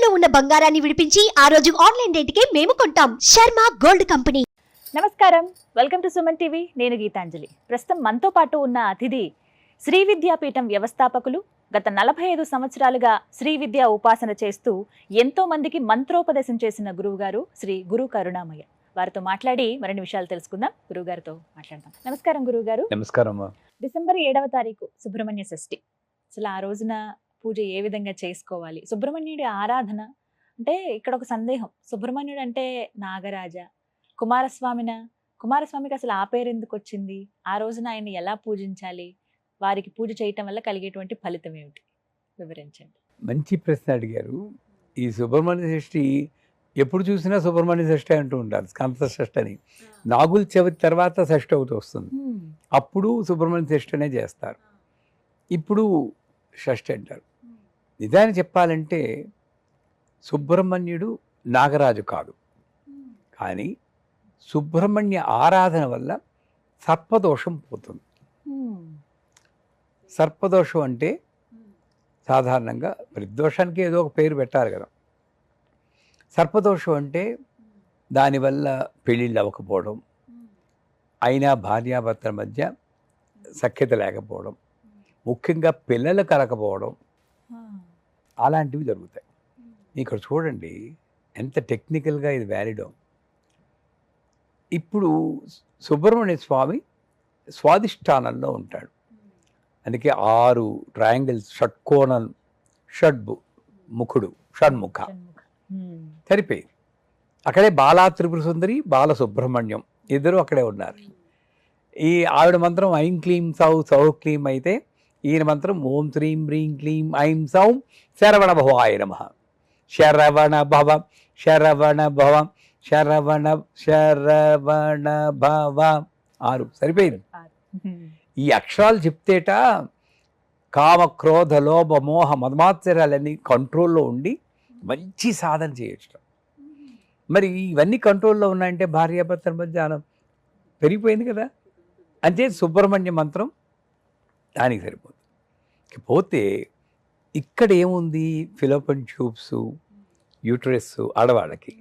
ఇంట్లో ఉన్న బంగారాన్ని విడిపించి ఆ రోజు ఆన్లైన్ రేటుకే మేము కొంటాం. Sharma gold company. నమస్కారం, వెల్కమ్ టు సుమన్ టీవీ. నేను గీతాంజలి. ప్రస్తుతం మనతో పాటు ఉన్న అతిథి శ్రీ విద్యాపీఠం వ్యవస్థాపకులు. గత 45 సంవత్సరాలుగా శ్రీ విద్యా ఉపాసన చేస్తూ ఎంతో మందికి మంత్రోపదేశం చేసిన గురువు గారు శ్రీ గురు కరుణామయ్య. వారితో మాట్లాడి మరిన్ని విషయాలు తెలుసుకుందాం. గురువు గారితో మాట్లాడదాం. నమస్కారం గురువు గారు. నమస్కారం. డిసెంబర్ 7వ తారీఖు సుబ్రహ్మణ్య షష్ఠి. అసలు ఆ రోజున పూజ ఏ విధంగా చేసుకోవాలి? సుబ్రహ్మణ్యుడి ఆరాధన అంటే ఇక్కడ ఒక సందేహం. సుబ్రహ్మణ్యుడు అంటే నాగరాజ, కుమారస్వామికి అసలు ఆ పేరు ఎందుకు వచ్చింది? ఆ రోజున ఆయన్ని ఎలా పూజించాలి? వారికి పూజ చేయటం వల్ల కలిగేటువంటి ఫలితం ఏమిటి? వివరించండి. మంచి ప్రశ్న అడిగారు. ఈ సుబ్రహ్మణ్య షష్ఠి ఎప్పుడు చూసినా సుబ్రహ్మణ్య షష్ఠి అంటూ ఉంటారు, స్కంద షష్ఠి అని. నాగుల చవితి తర్వాత షష్ఠి ఒకటి వస్తుంది, అప్పుడు సుబ్రహ్మణ్య షష్ఠి అనే చేస్తారు. ఇప్పుడు షష్ఠి అంటారు. నిజాన్ని చెప్పాలంటే సుబ్రహ్మణ్యుడు నాగరాజు కాదు, కానీ సుబ్రహ్మణ్య ఆరాధన వల్ల సర్పదోషం పోతుంది. సర్పదోషం అంటే సాధారణంగా ప్రతిదోషానికి ఏదో ఒక పేరు పెట్టాలి కదా. సర్పదోషం అంటే దానివల్ల పెళ్ళిళ్ళు అవ్వకపోవడం, అయినా భార్యాభర్తల మధ్య సఖ్యత లేకపోవడం, ముఖ్యంగా పిల్లలు కలకపోవడం, అలాంటివి జరుగుతాయి. ఇక్కడ చూడండి ఎంత టెక్నికల్గా ఇది వ్యాలిడో. ఇప్పుడు సుబ్రహ్మణ్య స్వామి స్వాధిష్టానంలో ఉంటాడు. అందుకే 6 ట్రయాంగిల్స్, షట్కోణం, షణ్ముఖ సరిపోయింది. అక్కడే బాలా త్రిపుర సుందరి, బాల సుబ్రహ్మణ్యం ఇద్దరు అక్కడే ఉన్నారు. ఈ ఆవిడ మంత్రం ఐం క్లీం సౌ సౌ క్లీం అయితే, ఈయన మంత్రం ఓం శ్రీం హ్రీం క్లీం ఐం సౌం శరవణ భవాయ నమః. శరవణ భవ శరవణ భవ శరవణ శరవణ భవ 6 సరిపోయింది. ఈ అక్షరాలు చెప్తేట కామ క్రోధ లోభ మోహ మదమాత్సర్యాలన్నీ కంట్రోల్లో ఉండి మంచి సాధన చేయొచ్చు. మరి ఇవన్నీ కంట్రోల్లో ఉన్నాయంటే భార్యాభర్తల మధ్య పెరిగిపోయింది కదా. అంటే సుబ్రహ్మణ్య మంత్రం దానికి సరిపోతుంది. పోతే ఇక్కడ ఏముంది, ఫిలోపియన్ ట్యూబ్స్, యూటరస్ ఆడవాళ్ళకి.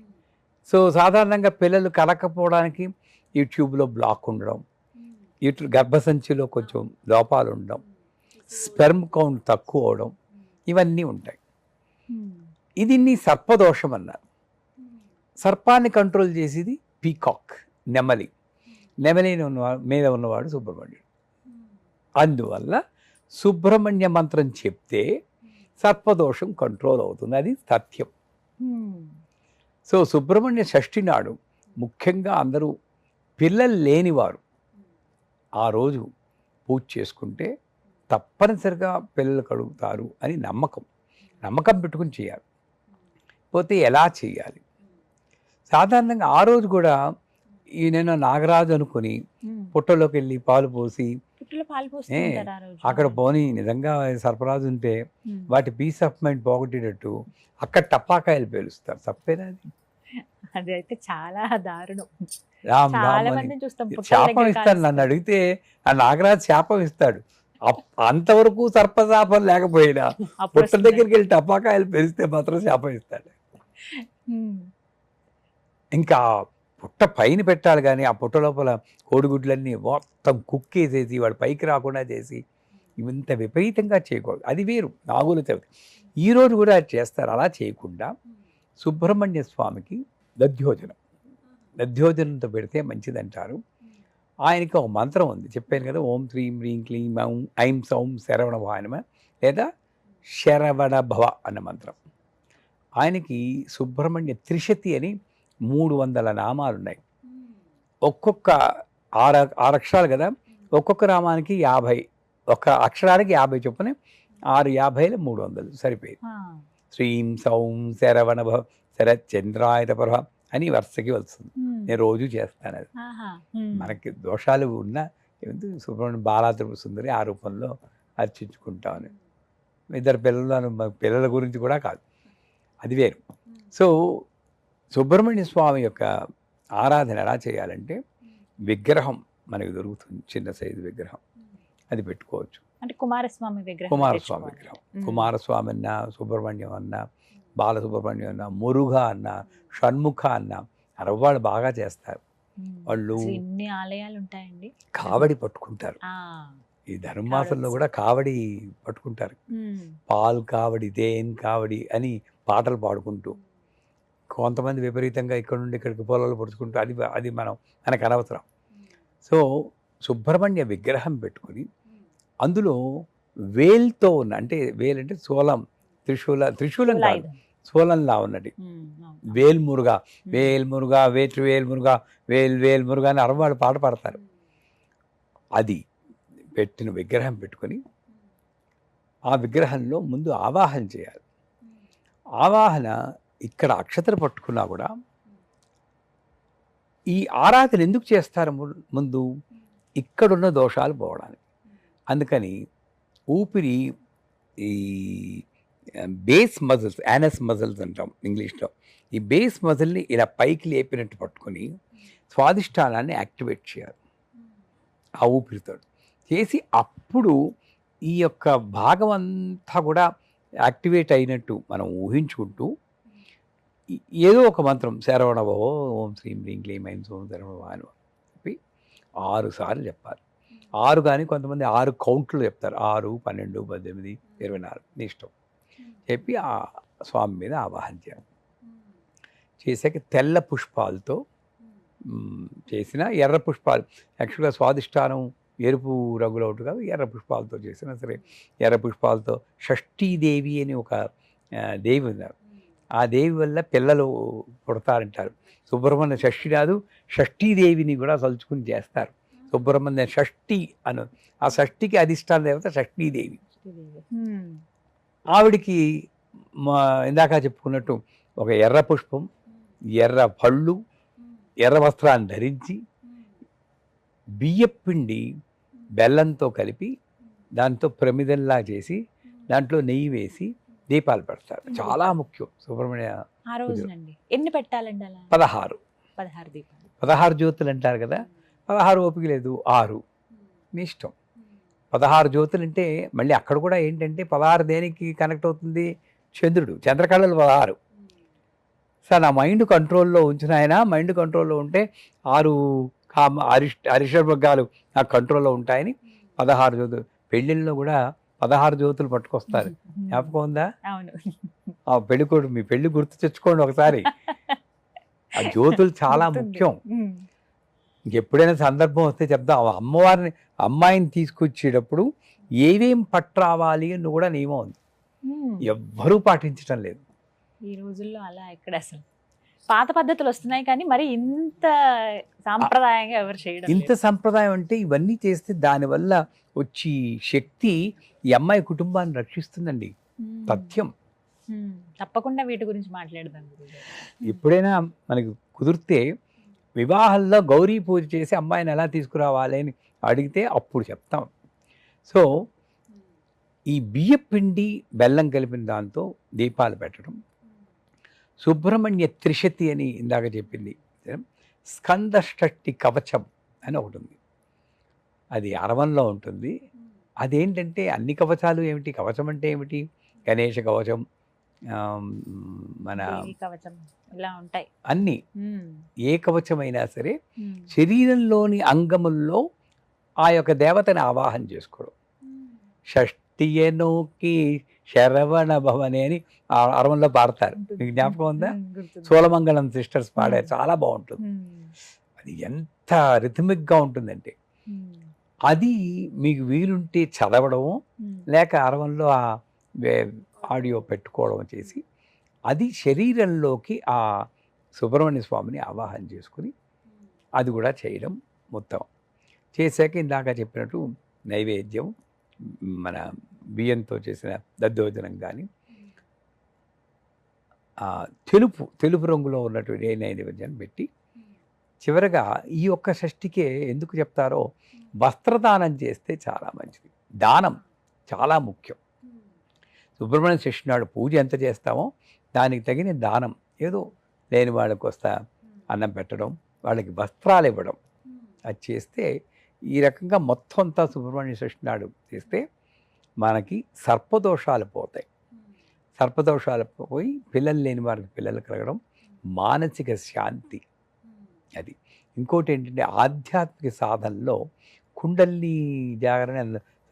సో సాధారణంగా పిల్లలు కలకపోవడానికి ఈ ట్యూబ్లో బ్లాక్ ఉండడం, గర్భసంచిలో కొంచెం లోపాలు ఉండడం, స్పెర్మ్ కౌంట్ తక్కువ అవడం, ఇవన్నీ ఉంటాయి. ఇది సర్పదోషం అన్నారు. సర్పాన్ని కంట్రోల్ చేసేది పీకాక్, నెమలి మీద ఉన్నవాడు సుబ్రహ్మణ్యుడు. అందువల్ల సుబ్రహ్మణ్య మంత్రం చెప్తే సర్పదోషం కంట్రోల్ అవుతుంది, అది సత్యం. సో సుబ్రహ్మణ్య షష్ఠి నాడు ముఖ్యంగా అందరూ పిల్లలు లేనివారు ఆ రోజు పూజ చేసుకుంటే తప్పనిసరిగా పిల్లలు కలుగుతారు అని నమ్మకం పెట్టుకుని చేయాలి. పోతే ఎలా చేయాలి? సాధారణంగా ఆ రోజు కూడా నేను నాగరాజు అనుకుని పుట్టలోకి వెళ్ళి పాలు పోసి అక్కడ పోని నిజంగా సర్పరాజు ఉంటే వాటి పీస్ ఆఫ్ మైండ్ పోగొట్టేటట్టు అక్కడ టపాకాయలు పేలుస్తారు. తప్పేనా? అది అయితే చాలా దారుణం. శాపం ఇస్తాడు. నన్ను అడిగితే ఆ నాగరాజు శాపం ఇస్తాడు. అంతవరకు సర్పశాపం లేకపోయినా పుట్ట దగ్గరికి వెళ్ళి టపాకాయలు పెరిస్తే మాత్రం శాపం ఇస్తాడు. ఇంకా పుట్ట పైన పెట్టాలి, కానీ ఆ పుట్ట లోపల కోడిగుడ్లన్నీ మొత్తం కుక్కేసేసి వాడు పైకి రాకుండా చేసి ఇంత విపరీతంగా చేయకూడదు. అది వేరు, నాగుల చవితి. ఈరోజు కూడా చేస్తారు. అలా చేయకుండా సుబ్రహ్మణ్య స్వామికి దధ్యోజనంతో పెడితే మంచిదంటారు. ఆయనకి ఒక మంత్రం ఉంది, చెప్పాను కదా, ఓం శ్రీం హ్రీం క్లీం ఐం సౌం శరవణ భవాయ నమః, లేదా శరవణ భవ అన్న మంత్రం. ఆయనకి సుబ్రహ్మణ్య త్రిశతి అని 300 నామాలు ఉన్నాయి. ఒక్కొక్క 6 అక్షరాలు కదా, ఒక్కొక్క నామానికి 50, ఒక అక్షరానికి 50 చొప్పున 6 50 300 సరిపోయింది. శ్రీం సౌం శరవణ భవ శరచంద్రాయత ప్రభ అని వరుసకి వస్తుంది. నేను రోజు చేస్తాను. అది మనకి దోషాలు ఉన్నా సుబ్రహ్మణ్యం బాలా త్రిపుర సుందరి ఆ రూపంలో అర్చించుకుంటామని. 2 పిల్లల గురించి కూడా కాదు, అది వేరు. సో సుబ్రహ్మణ్య స్వామి యొక్క ఆరాధన ఎలా చేయాలంటే, విగ్రహం మనకు దొరుకుతుంది, చిన్న సైజు విగ్రహం, అది పెట్టుకోవచ్చు. అంటే కుమారస్వామి విగ్రహం. కుమారస్వామి అన్నా, సుబ్రహ్మణ్యం అన్నా, బాలసుబ్రహ్మణ్యం అన్న, మురుఘ అన్న, షణ్ముఖ అన్న అరవాళ్ళు బాగా చేస్తారు. వాళ్ళు అసలు ఇన్ని ఆలయాలు ఉంటాయండి. కావడి పట్టుకుంటారు. ఆ, ఈ ధనుర్మాసంలో కూడా కావడి పట్టుకుంటారు. పాల్ కావడి, తేన్ కావడి అని పాటలు పాడుకుంటూ, కొంతమంది విపరీతంగా ఇక్కడ నుండి ఇక్కడికి పొలాలు పడుచుకుంటూ, అది మనకు అనవసరం. సో సుబ్రహ్మణ్య విగ్రహం పెట్టుకొని అందులో వేల్తో ఉన్న, అంటే వేల్ అంటే శూలం, త్రిశూలం కాదు, శూలంలా ఉన్నది వేల్మురుగా, వేల్మురుగా, వేల్మురుగా, వేల్మురుగా అని అరవాళ్ళు పాట పాడతారు. అది పెట్టిన విగ్రహం పెట్టుకొని ఆ విగ్రహంలో ముందు ఆవాహన చేయాలి. ఆవాహన ఇక్కడ అక్షతలు పట్టుకున్నా కూడా ఈ ఆరాధన ఎందుకు చేస్తారు? ముందు ఇక్కడున్న దోషాలు పోవడానికి. అందుకని ఊపిరి, ఈ బేస్ మజిల్స్, యానస్ మజిల్స్ అంటాం ఇంగ్లీష్లో, ఈ బేస్ మజిల్ని ఇలా పైకి లేపినట్టు పట్టుకొని స్వాదిష్టానాన్ని యాక్టివేట్ చేయాలి ఆ ఊపిరితో చేసి, అప్పుడు ఈ యొక్క భాగం అంతా కూడా యాక్టివేట్ అయినట్టు మనం ఊహించుకుంటూ ఏదో ఒక మంత్రం, శరవణభవో ఓం శ్రీం హ్రీం క్లీం ఐం సోం శరవణభవ అని చెప్పి 6 సార్లు చెప్పాలి. 6 కానీ కొంతమంది 6 కౌంట్లు చెప్తారు. 6, 12, 18, 24 నీ ఇష్టం చెప్పి ఆ స్వామి మీద ఆవాహన చేయాలి. చేసాక తెల్ల పుష్పాలతో చేసిన, ఎర్ర పుష్పాలు యాక్చువల్గా స్వాదిష్టానం ఎరుపు రంగులో ఒకటి కాదు, ఎర్ర పుష్పాలతో చేసినా సరే, ఎర్ర పుష్పాలతో షష్ఠీదేవి అని ఒక దేవి ఉన్నారు. ఆ దేవి వల్ల పిల్లలు పుడతారంటారు. సుబ్రహ్మణ్య షష్ఠి కాదు, షష్ఠీదేవిని కూడా తలుచుకుని చేస్తారు. సుబ్రహ్మణ్య షష్ఠి అను, ఆ షష్ఠికి అధిష్టాన దేవత షష్ఠీదేవి. ఆవిడికి ఇందాక చెప్పుకున్నట్టు ఒక ఎర్ర పుష్పం, ఎర్ర పళ్ళు, ఎర్ర వస్త్రాన్ని ధరించి బియ్యపిండి బెల్లంతో కలిపి దాంతో ప్రమిదల్లా చేసి దాంట్లో నెయ్యి వేసి దీపాలు పెడతారు. చాలా ముఖ్యం సుబ్రహ్మణ్య. ఆ రోజునండి ఎన్ని పెట్టాలండి అలా? 16 దీపాలు, 16 జ్యోతులు అంటారు కదా. 16 ఓపిక లేదు, 6 మీ ఇష్టం. 16 జ్యోతులు అంటే మళ్ళీ అక్కడ కూడా ఏంటంటే 16 దేనికి కనెక్ట్ అవుతుంది? చంద్రుడు, చంద్రకళలు 16. సార్ నా మైండ్ కంట్రోల్లో ఉంచిన ఆయన, మైండ్ కంట్రోల్లో ఉంటే 6 అరిషడ్వర్గాలు నాకు కంట్రోల్లో ఉంటాయని 16 జ్యోతులు. పెళ్ళిళ్ళలో కూడా 16 జ్యోతులు పట్టుకొస్తారు. జ్ఞాపకం ఉందా? ఆ పెళ్ళికొడు, మీ పెళ్లి గుర్తు తెచ్చుకోండి ఒకసారి. ఆ జ్యోతులు చాలా ముఖ్యం. ఇంకెప్పుడైనా సందర్భం వస్తే చెప్దాం. అమ్మాయిని తీసుకొచ్చేటప్పుడు ఏవేం పట్టు రావాలి అని కూడా నియమం ఉంది, ఎవ్వరూ పాటించడం లేదు ఈ రోజుల్లో. అలా ఎక్కడ అసలు పాత పద్ధతులు వస్తున్నాయి కానీ మరి ఇంత సాంప్రదాయంగా ఎవరు చేయడం. ఇంత సంప్రదాయం అంటే ఇవన్నీ చేస్తే దానివల్ల వచ్చి శక్తి ఈ అమ్మాయి కుటుంబాన్ని రక్షిస్తుందండి. సత్యం. తప్పకుండా వీటి గురించి మాట్లాడదాం. ఎప్పుడైనా మనకి కుదిరితే వివాహాల్లో గౌరీ పూజ చేసి అమ్మాయిని ఎలా తీసుకురావాలి అని అడిగితే అప్పుడు చెప్తాం. సో ఈ బియ్యపిండి బెల్లం కలిపిన దాంతో దీపాలు పెట్టడం, సుబ్రహ్మణ్య త్రిశతి అని ఇందాక చెప్పింది, స్కందషష్ఠి కవచం అని ఒకటి ఉంది. అది అరవంలో ఉంటుంది. అదేంటంటే అన్ని కవచాలు ఏమిటి, కవచం అంటే ఏమిటి? గణేష కవచం, మన కవచం ఇలా ఉంటాయి అన్ని. ఏ కవచమైనా సరే శరీరంలోని అంగముల్లో ఆ యొక్క దేవతని ఆవాహన చేసుకోవడం. షష్ఠియనోకి శరవణ భవని అని అరవంలో పాడతారు. మీకు జ్ఞాపకం ఉందా? సోలమంగళం సిస్టర్స్ పాడారు, చాలా బాగుంటుంది. అది ఎంత రిథమిక్గా ఉంటుందంటే అది మీకు వీలుంటే చదవడము, లేక అరవంలో ఆ ఆడియో పెట్టుకోవడం చేసి అది శరీరంలోకి ఆ సుబ్రహ్మణ్య స్వామిని ఆవాహన చేసుకుని అది కూడా చేయడం మొత్తం చేశాక ఇందాక చెప్పినట్టు నైవేద్యం, మన బియ్యంతో చేసిన దద్దోజనం కానీ, తెలుపు రంగులో ఉన్నటువంటి ఏ నైవేద్యాన్ని పెట్టి చివరగా ఈ ఒక్క షష్ఠికే ఎందుకు చెప్తారో వస్త్రదానం చేస్తే చాలా మంచిది. దానం చాలా ముఖ్యం. సుబ్రహ్మణ్య షష్ఠి నాడు పూజ ఎంత చేస్తామో దానికి తగిన దానం, ఏదో లేని వాళ్ళకి వస్తా అన్నం పెట్టడం, వాళ్ళకి వస్త్రాలు ఇవ్వడం, అది చేస్తే ఈ రకంగా మొత్తం అంతా సుబ్రహ్మణ్య షష్ఠి నాడు చేస్తే మనకి సర్పదోషాలు పోతాయి. సర్పదోషాలు పోయి పిల్లలు లేని వారికి పిల్లలు కలగడం, మానసిక శాంతి. అది ఇంకోటి ఏంటంటే ఆధ్యాత్మిక సాధనలో కుండల్ని జాగరణ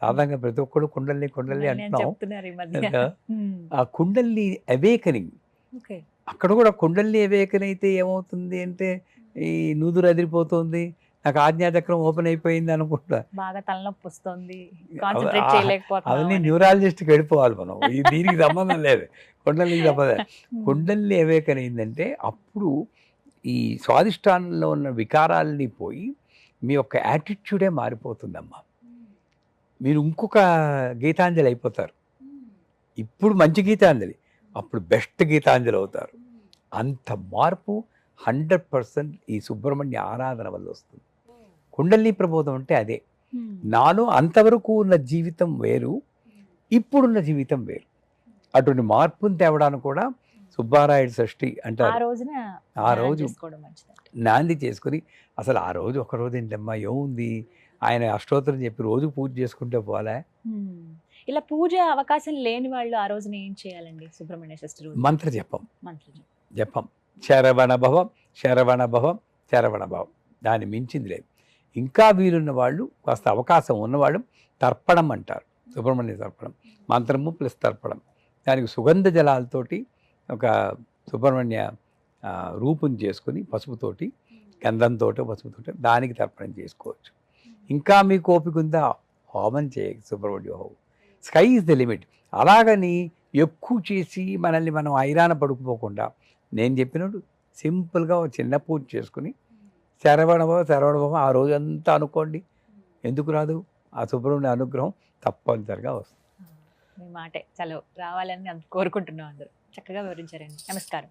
సాధారణంగా ప్రతి ఒక్కరు కుండల్ని నేను అంటున్నాం చెప్తున్నారు ఈ మధ్య. కనుక ఉమ్, ఆ కుండల్ని అవేకనింగ్ ఓకే. అక్కడ కూడా కుండల్ని అవేకన్ అయితే ఏమవుతుంది అంటే ఈ నూదురు అదిరిపోతుంది, నాకు ఆజ్ఞాచక్రం ఓపెన్ అయిపోయింది అనుకుంటా. బాగా తలనొప్పి వస్తుంది, కాన్సన్ట్రేట్ అవన్నీ చేయలేకపోతున్నాం. న్యూరాలజిస్ట్కి వెళ్ళిపోవాలి మనం. దీనికి సంబంధం లేదు, కుండలికి సంబంధం. కుండలిని అవేకన్ అయిందంటే అప్పుడు ఈ స్వాదిష్టానంలో ఉన్న వికారాలని పోయి మీ యొక్క యాటిట్యూడే మారిపోతుందమ్మా. మీరు ఇంకొక గీతాంజలి అయిపోతారు. ఇప్పుడు మంచి గీతాంజలి, అప్పుడు బెస్ట్ గీతాంజలి అవుతారు. అంత మార్పు 100% ఈ సుబ్రహ్మణ్య ఆరాధన వల్ల వస్తుంది. కుండలిని ప్రబోధం అంటే అదే. నాలో అంతవరకు ఉన్న జీవితం వేరు, ఇప్పుడున్న జీవితం వేరు. అటువంటి మార్పుని తేవడానికి కూడా సుబ్బారాయుడు షష్ఠి ఆ అంటారు. రోజున ఆ రోజు చేసుకోవడం మంచిది. నాంది చేసుకుని అసలు ఆ రోజు ఒక రోజు ఏంటమ్మా ఏముంది, ఆయన అష్టోత్తరం చెప్పి రోజు పూజ చేసుకుంటే పోలే. ఇలా పూజ అవకాశం లేని వాళ్ళు ఆ రోజున ఏం చేయాలండి? సుబ్రహ్మణ్య షష్ఠి రోజు మంత్ర జపం మంత్రం. జపం శరవణ భవం శరవణ భవం శరవణ భవం, దాన్ని మించింది లేదు. ఇంకా వీలున్న వాళ్ళు, కాస్త అవకాశం ఉన్నవాళ్ళు తర్పణం అంటారు, సుబ్రహ్మణ్య తర్పణం. మంత్రము ప్లస్ తర్పణం, దానికి సుగంధ జలాలతోటి ఒక సుబ్రహ్మణ్య రూపం చేసుకుని పసుపుతోటి, గంధంతో పసుపుతోటి దానికి తర్పణం చేసుకోవచ్చు. ఇంకా మీకు ఓపిక ఉందా, హోమం చేయక సుబ్రహ్మణ్య హోమం. Sky is the limit. అలాగని ఎక్కువ చేసి మనల్ని మనం ఐరాన పడుకుపోకుండా నేను చెప్పినట్టు సింపుల్గా చిన్న పూజ చేసుకుని శరవణభవం ఆ రోజంతా అనుకోండి. ఎందుకు రాదు? ఆ సుబ్రహ్మణ్య అనుగ్రహం తప్పనిసరిగా వస్తుంది. మీ మాటే చలో రావాలని కోరుకుంటున్నాం అందరూ. చక్కగా వివరించారండి. నమస్కారం.